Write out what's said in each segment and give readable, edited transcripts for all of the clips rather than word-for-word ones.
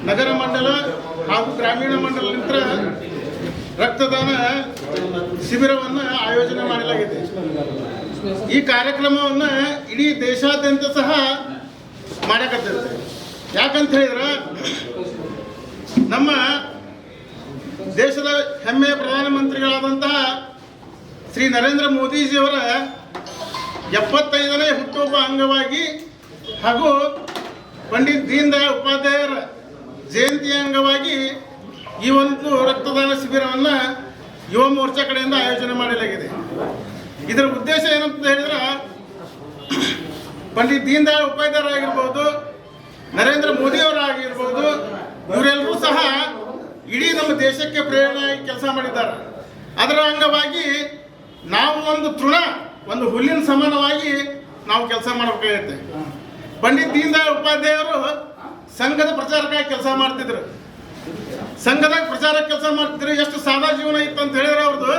ನಗರ ಮಂಡಲ ಹಾಗೂ ಗ್ರಾಮೀಣ ಮಂಡಲದಿಂದ ರಕ್ತದಾನ ಶಿಬಿರವನ್ನು ಆಯೋಜನೆ ಮಾಡಲಾಗಿದೆ. ಈ ಕಾರ್ಯಕ್ರಮವನ್ನು ಇಡೀ ದೇಶಾದ್ಯಂತ ಸಹ ಮಾಡಕತ್ತಿದೆ. ಯಾಕಂತ ಹೇಳಿದ್ರೆ ನಮ್ಮ ದೇಶದ ಹೆಮ್ಮೆಯ ಪ್ರಧಾನಮಂತ್ರಿಗಳಾದಂತಹ ಶ್ರೀ ನರೇಂದ್ರ ಮೋದಿಜಿಯವರ 75ನೇ ಹುಟ್ಟುಹಬ್ಬ ಅಂಗವಾಗಿ ಹಾಗೂ ಪಂಡಿತ್ ದೀನ್ ದಯಾಳ್ ಉಪಾಧ್ಯಾಯರ ಜಯಂತಿಯ ಅಂಗವಾಗಿ ಈ ಒಂದು ರಕ್ತದಾನ ಶಿಬಿರವನ್ನು ಯುವ ಮೋರ್ಚಾ ಕಡೆಯಿಂದ ಆಯೋಜನೆ ಮಾಡಲಾಗಿದೆ. ಇದರ ಉದ್ದೇಶ ಏನಂತ ಹೇಳಿದ್ರೆ ಪಂಡಿತ್ ದೀನ್ ದಯಾಳ್ ಉಪಾಧ್ಯಾಯರಾಗಿರ್ಬೋದು, ನರೇಂದ್ರ ಮೋದಿಯವರಾಗಿರ್ಬೋದು, ಇವರೆಲ್ಲರೂ ಸಹ ಇಡೀ ನಮ್ಮ ದೇಶಕ್ಕೆ ಪ್ರೇರಣೆಯಾಗಿ ಕೆಲಸ ಮಾಡಿದ್ದಾರೆ. ಅದರ ಅಂಗವಾಗಿ ನಾವು ಒಂದು ಹುಲ್ಲಿನ ಸಮಾನವಾಗಿ ನಾವು ಕೆಲಸ ಮಾಡಬೇಕಾಗುತ್ತೆ. ಪಂಡಿತ್ ದೀನ್ ದಯಾಳ್ ಉಪಾಧ್ಯಾಯರು ಸಂಘದ ಪ್ರಚಾರಕ್ಕಾಗಿ ಕೆಲಸ ಮಾಡ್ತಿದ್ರು. ಸಂಘದಾಗ ಪ್ರಚಾರಕ್ಕೆ ಕೆಲಸ ಮಾಡ್ತಿದ್ರು. ಎಷ್ಟು ಸಾದಾ ಜೀವನ ಇತ್ತು ಅಂತ ಹೇಳಿದ್ರೆ ಅವ್ರದ್ದು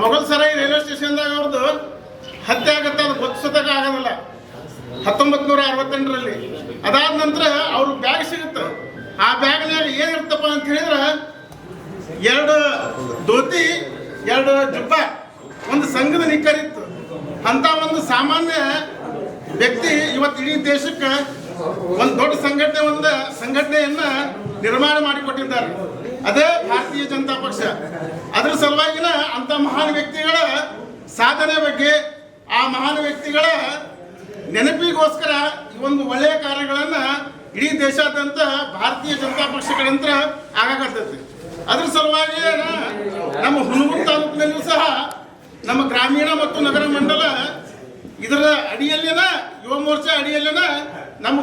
ಮೊಘಲ್ ಸರಾಯಿ ರೈಲ್ವೆ ಸ್ಟೇಷನ್ದಾಗ ಅವ್ರದ್ದು ಹತ್ಯೆ ಆಗುತ್ತೆ. ಅದು ಗೊತ್ತಿಸೋದಾಗ ಆಗೋದಿಲ್ಲ 1968ರಲ್ಲಿ. ಅದಾದ ನಂತರ ಅವ್ರ ಬ್ಯಾಗ್ ಸಿಗುತ್ತೆ. ಆ ಬ್ಯಾಗ್ನಾಗ ಏನಿರ್ತಪ್ಪ ಅಂತ ಹೇಳಿದ್ರೆ 2 ಧೋತಿ, 2 ಜುಬ್ಬ, ಒಂದು ಸಂಘದ ನಿಕ್ಕರಿತ್ತು. ಅಂತ ಒಂದು ಸಾಮಾನ್ಯ ವ್ಯಕ್ತಿ ಇವತ್ತು ಇಡೀ ದೇಶಕ್ಕೆ ಒಂದು ದೊಡ್ಡ ಸಂಘಟನೆಯನ್ನ ನಿರ್ಮಾಣ ಮಾಡಿಕೊಟ್ಟಿದ್ದಾರೆ. ಅದೇ ಭಾರತೀಯ ಜನತಾ ಪಕ್ಷ. ಅದರ ಸಲುವಾಗಿನ ಅಂತ ಮಹಾನ್ ವ್ಯಕ್ತಿಗಳ ಸಾಧನೆ ಬಗ್ಗೆ, ಆ ಮಹಾನ್ ವ್ಯಕ್ತಿಗಳ ನೆನಪಿಗೋಸ್ಕರ ಈ ಒಂದು ಒಳ್ಳೆಯ ಕಾರ್ಯಗಳನ್ನು ಇಡೀ ದೇಶಾದ್ಯಂತ ಭಾರತೀಯ ಜನತಾ ಪಕ್ಷ ಕಡೆಯಿಂದ ಆಗಾಕತ್ತೈತಿ. ಅದ್ರ ಸಲುವಾಗಿ ನಮ್ಮ ಹುಣಗುಂದ ತಾಲೂಕಿನಲ್ಲೂ ಸಹ ನಮ್ಮ ಗ್ರಾಮೀಣ ಮತ್ತು ನಗರ ಮಂಡಲ ಇದರ ಅಡಿಯಲ್ಲೇನ ಯುವ ಮೋರ್ಚಾ ಅಡಿಯಲ್ಲೇನ ನಮ್ಮ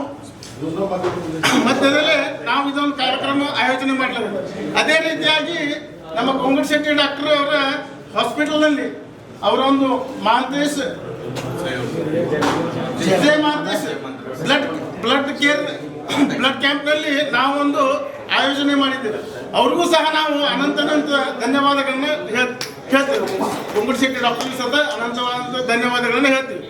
ಮಧ್ಯದಲ್ಲೇ ನಾವು ಇದೊಂದು ಕಾರ್ಯಕ್ರಮ ಆಯೋಜನೆ ಮಾಡಲಾಗಿದೆ. ಅದೇ ರೀತಿಯಾಗಿ ನಮ್ಮ ಕೊಂಗಡಶೆಟ್ಟಿ ಡಾಕ್ಟರ್ ಅವರ ಹಾಸ್ಪಿಟಲ್ನಲ್ಲಿ ಅವರ ಒಂದು ಮಹಾಂತೇಶ್ ಬ್ಲಡ್ ಕ್ಯಾಂಪ್ನಲ್ಲಿ ನಾವು ಒಂದು ಆಯೋಜನೆ ಮಾಡಿದ್ದೇವೆ. ಅವ್ರಿಗೂ ಸಹ ನಾವು ಅನಂತ ಧನ್ಯವಾದಗಳನ್ನ ಹೇಳ್ತೇವೆ. ಕೊಂಗಡಶೆಟ್ಟಿ ಡಾಕ್ಟರ್ ಸಹ ಅನಂತವಾದ ಧನ್ಯವಾದಗಳನ್ನ ಹೇಳ್ತೀವಿ.